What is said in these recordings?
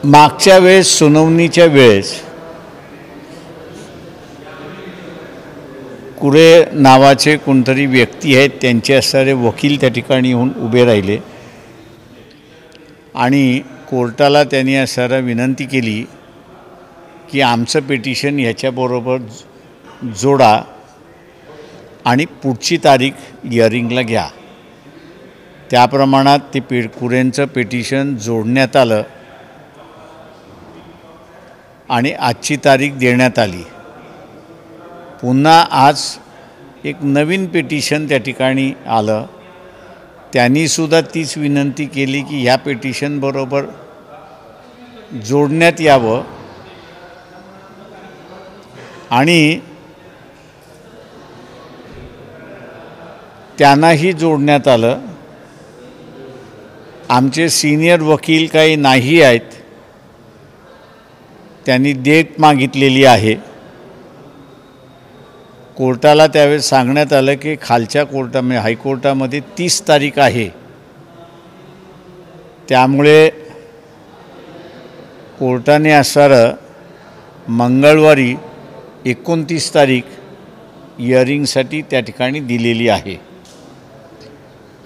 मागच्या वेळेस सुनावणीच्या वेळेस कुरे नावाचे कोणतरी व्यक्ती आहेत, त्यांचे असणारे वकील त्या ठिकाणी येऊन उभे राहिले आणि कोर्टाला त्यांनी असणारा विनंती केली की आमचं पिटिशन ह्याच्याबरोबर जोडा आणि पुढची तारीख हिअरिंगला घ्या। त्या प्रमाणात ते कुरेंचं पिटिशन जोडण्यात आलं आणि आजची तारीख देण्यात आली। पुन्हा आज एक नवीन पिटिशन त्या ठिकाणी आलं, त्यांनीसुद्धा तीच विनंती केली की ह्या पिटिशनबरोबर जोडण्यात यावं आणि त्यांनाही जोडण्यात आलं। आमचे सीनियर वकील काही नाही आहेत, त्यांनी डेट मागितलेली आहे। कोर्टाला त्यावेळेस सांगण्यात आलं की खालच्या कोर्टामध्ये हायकोर्टामध्ये 30 तारीख आहे, त्यामुळे कोर्टाने असणारं मंगळवारी 29 तारीख हिअरिंगसाठी त्या ठिकाणी दिलेली आहे।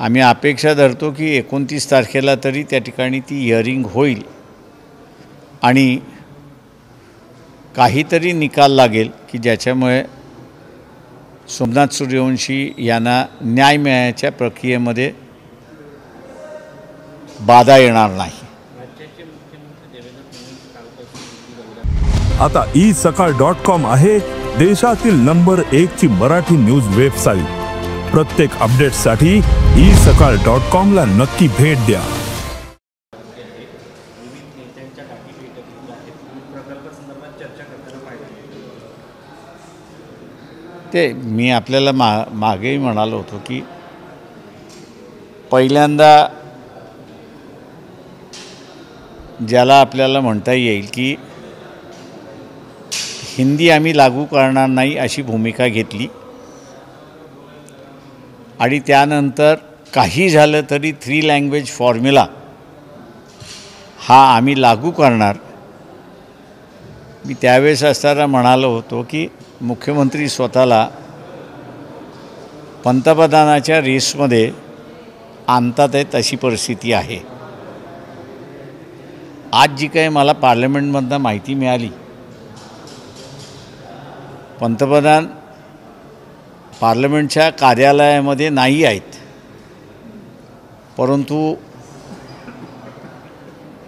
आम्ही अपेक्षा धरतो की 29 तारखेला तरी त्या ठिकाणी ती हिअरिंग होईल आणि काहीतरी निकाल लागेल की ज्याच्यामुळे सोमनाथ सूर्यवंशी यांना न्याय मिळण्याच्या प्रक्रियेमध्ये बाधा येणार नाही। आता isakal.com आहे देशातील नंबर 1 ची मराठी न्यूज वेबसाईट। प्रत्येक अपडेटसाठी isakal.com ला नक्की भेट द्या। ते मी आपल्याला मागेही म्हणालो होतो की पहिल्यांदा ज्याला आपल्याला म्हणता येईल की हिंदी आम्ही लागू करणार नाही अशी भूमिका घेतली आणि त्यानंतर काही झालं तरी 3 लँग्वेज फॉर्म्युला हा आम्ही लागू करणार। मी त्यावेळेस असताना म्हणालो होतो की मुख्यमंत्री स्वतःला पंतप्रधानाच्या रेसमध्ये आणतात आहेत अशी परिस्थिती आहे। आज जी काही मला पार्लमेंटमधनं माहिती मिळाली, पंतप्रधान पार्लमेंटच्या कार्यालयामध्ये नाही आहेत, परंतु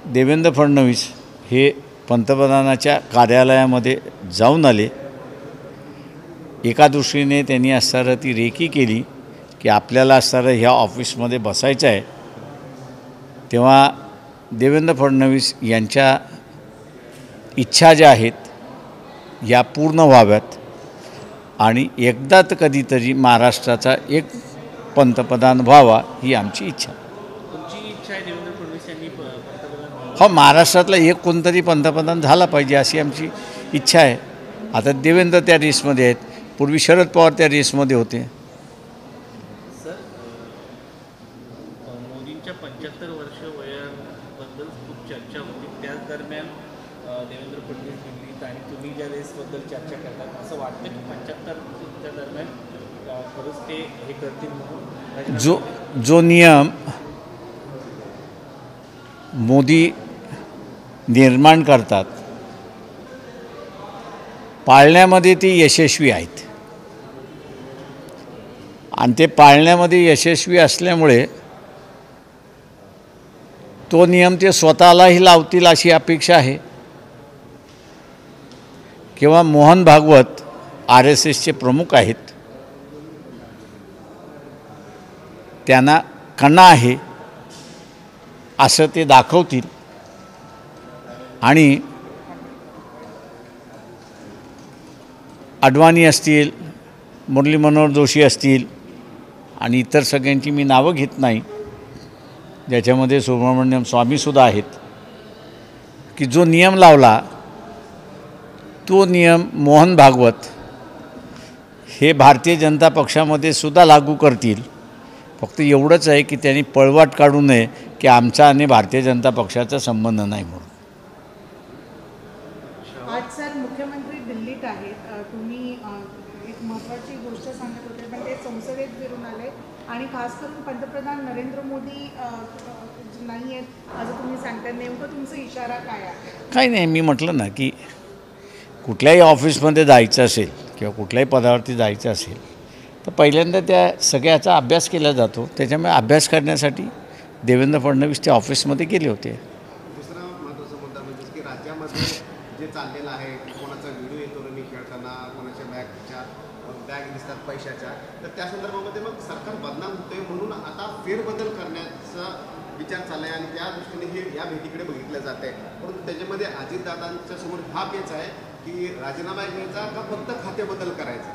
देवेंद्र फडणवीस हे पंतप्रधानाच्या कार्यालयामध्ये जाऊन आले। एका दृष्टीने त्यांनी असणारं ती रेकी केली की आपल्याला असणारं ह्या ऑफिसमध्ये बसायचं आहे, तेव्हा देवेंद्र फडणवीस यांच्या इच्छा ज्या आहेत या पूर्ण व्हाव्यात आणि एकदा तर कधीतरी महाराष्ट्राचा एक पंतप्रधान व्हावा ही आमची इच्छा। तुमची इच्छा आहे देवेंद्र फडणवीस यांनी पंतप्रधान? हो, महाराष्ट्रातला एक कोणतरी पंतप्रधान झाला पाहिजे अशी आमची इच्छा आहे। आता देवेंद्र त्या रेसमध्ये आहेत, पूर्वी शरद पवार त्या रेसमध्ये होते। सर, मोदींच्या 75 वर्ष वयाबद्दल खूप चर्चा होती, त्याच दरम्यान देवेंद्र फडणवीस दिल्लीत आणि तुम्ही ज्या रेसबद्दल चर्चा करतात, असं वाटतं की 75च्या दरम्यान खरंच ते हे करतील म्हणून? जो नियम मोदी निर्माण करतात पाळण्यामध्ये ते यशस्वी आहेत आणि ते पाळण्यामध्ये यशस्वी असल्यामुळे तो नियम ते स्वतःलाही लावतील अशी अपेक्षा आहे। किंवा मोहन भागवत RSSचे प्रमुख आहेत, त्यांना कणा आहे असं ते दाखवतील आणि अडवाणी असतील, मुरली मनोहर जोशी असतील आणि इतर सगळ्यांची मी नावं घेत नाही, ज्याच्यामध्ये सुब्रमण्यम स्वामीसुद्धा आहेत, की जो नियम लावला तो नियम मोहन भागवत हे भारतीय जनता पक्षामध्ये सुद्धा लागू करतील। फक्त एवढंच आहे की त्यांनी पळवाट काढू नये की आमचा आणि भारतीय जनता पक्षाचा संबंध नाही म्हणून। आज सर मुख्यमंत्री दिल्लीत आहेत. तुम्ही एक महत्त्वाची गोष्ट सांगत होते, पण ते संसदेत फिरून आले आणि खास करून पंतप्रधान नरेंद्र मोदी नाही आहेत असं तुम्ही सांगता. नेमकं तुमचा इशारा काय आहे? काही नाही, मी म्हटलं ना की कुठल्याही ऑफिसमध्ये जायचं असेल किंवा कुठल्याही पदावरती जायचं असेल तर पहिल्यांदा त्या सगळ्याचा अभ्यास केला जातो. त्याच्यामुळे अभ्यास करण्यासाठी देवेंद्र फडणवीस त्या ऑफिसमध्ये गेले होते. दुसरा महत्त्वाचा मुद्दा म्हणजे की राज्यामध्ये जे चाललेलं आहे, कोणाचा व्हिडिओ येतो रमी खेळताना, कोणाच्या बॅग दिसतात पैशाच्या, तर त्या संदर्भामध्ये मग सरकार बदनाम होते म्हणून आता फेरबदल करण्याचा विचार चालला आहे आणि त्या दृष्टीने हे या भेटीकडे बघितलं जात आहे. परंतु त्याच्यामध्ये अजितदादांच्या समोर हा पेच आहे की राजीनामा घ्यायचा का फक्त खातेबदल करायचा.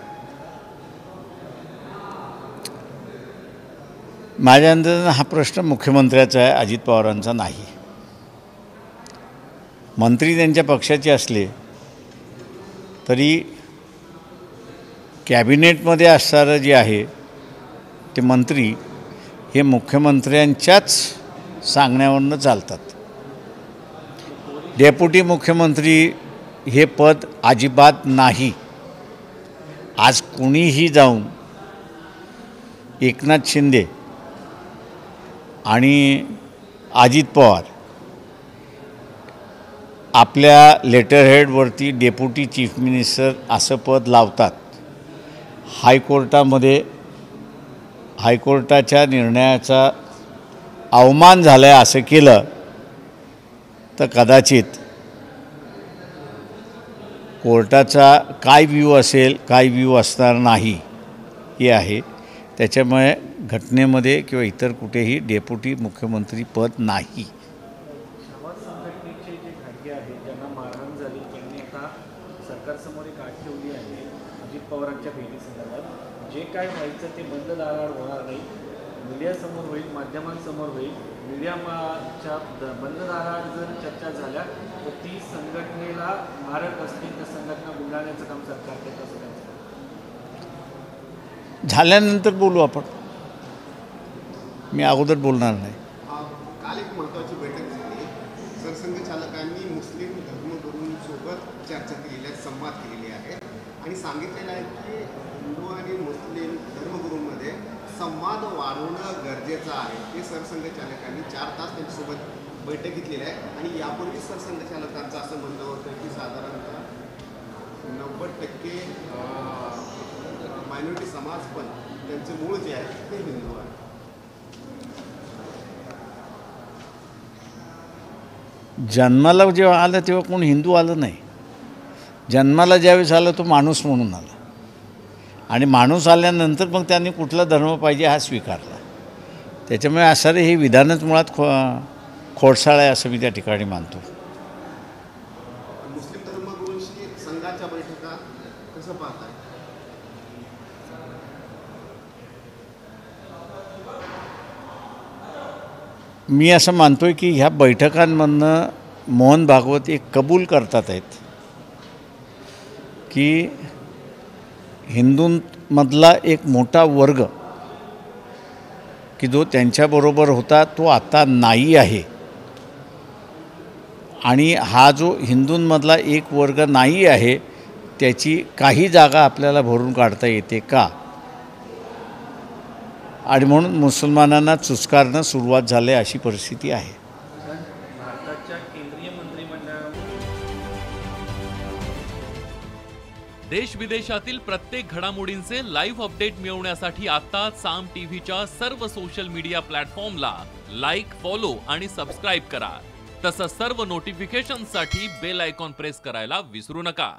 माझ्या अंदाजानं हा प्रश्न मुख्यमंत्र्याचा आहे, अजित पवारांचा नाही. मंत्री त्यांच्या पक्षाचे असले तरी कॅबिनेटमध्ये असणारं जे आहे ते मंत्री हे मुख्यमंत्र्यांच्याच सांगण्यावरनं चालतात. डेप्युटी मुख्यमंत्री हे पद अजिबात नाही. आज कुणीही जाऊन एकनाथ शिंदे आणि अजित पवार आपल्या लेटरहेडवरती डेप्युटी चीफ मिनिस्टर असं पद लावतात. हायकोर्टाच्या निर्णयाचा अवमान झाला आहे असं केलं तर कदाचित कोर्टाचा काय व्ह्यू असेल, काय व्ह्यू असणार नाही हे आहे. त्याच्यामुळे घटनेमध्ये किंवा इतर कुठेही डेप्युटी मुख्यमंत्री पद नाही. समाज संघटनेचे जे घाटगे आहेत ज्यांना मारहाण झाली त्यांनी आता सरकारसमोर एक आठ ठेवली आहे अजित पवारांच्या भेटीसंदर्भात. जे काय व्हायचं ते बंद दाराआड होणार नाही, मीडियासमोर होईल, माध्यमांसमोर होईल. मीडियाच्या बंद दाराआड जर चर्चा झाल्या तर ती संघटनेला मारक असतील तर संघटना गुंडाळण्याचं काम सरकार करत असं त्यांचं झाल्यानंतर बोलू आपण. मी अगोदर बोलणार नाही. काल एक महत्त्वाची बैठक झाली. सरसंघचालकांनी मुस्लिम धर्मगुरूंसोबत चर्चा केलेली आहे, संवाद केलेले आहेत आणि सांगितलेलं आहे की हिंदू आणि मुस्लिम धर्मगुरूंमध्ये संवाद वाढवणं गरजेचं आहे. हे सरसंघचालकांनी 4 तास त्यांच्यासोबत बैठक घेतलेली आहे आणि यापूर्वी सरसंघचालकांचं असं म्हणणं होतं की साधारणतः 90% मायनॉरिटी समाज पण त्यांचे मूळ जे आहे ते हिंदू आहे. जन्माला जेव्हा आलं तेव्हा कोण हिंदू आलं नाही. जन्माला ज्यावेळेस आलं तो माणूस म्हणून आला आणि माणूस आल्यानंतर मग त्यांनी कुठला धर्म पाहिजे हा स्वीकारला. त्याच्यामुळे असणारे हे विधानच मुळात खोडसाळ आहे असं मी त्या ठिकाणी मानतो. मुस्लिम धर्मगुरूंशी संघाच्या बैठका कसं पाहताय? मी असं मानतो आहे की ह्या बैठकांमधनं मोहन भागवत एक कबूल करतात आहेत की हिंदूंमधला एक मोठा वर्ग की जो त्यांच्याबरोबर होता तो आता नाही आहे आणि हा जो हिंदूंमधला एक वर्ग नाही आहे त्याची काही जागा आपल्याला भरून काढता येते का आणि म्हणून मुसलमानांना चुचकारणं सुरुवात झाली अशी परिस्थिती आहे. भारताच्या केंद्रीय मंत्रिमंडळात देश विदेशातील प्रत्येक घडामोडींचे लाईव्ह अपडेट मिळवण्यासाठी आता साम टीव्हीच्या सर्व सोशल मीडिया प्लॅटफॉर्मला लाईक, फॉलो आणि सबस्क्राईब करा. तसंच सर्व नोटिफिकेशनसाठी बेल आयकॉन प्रेस करायला विसरू नका.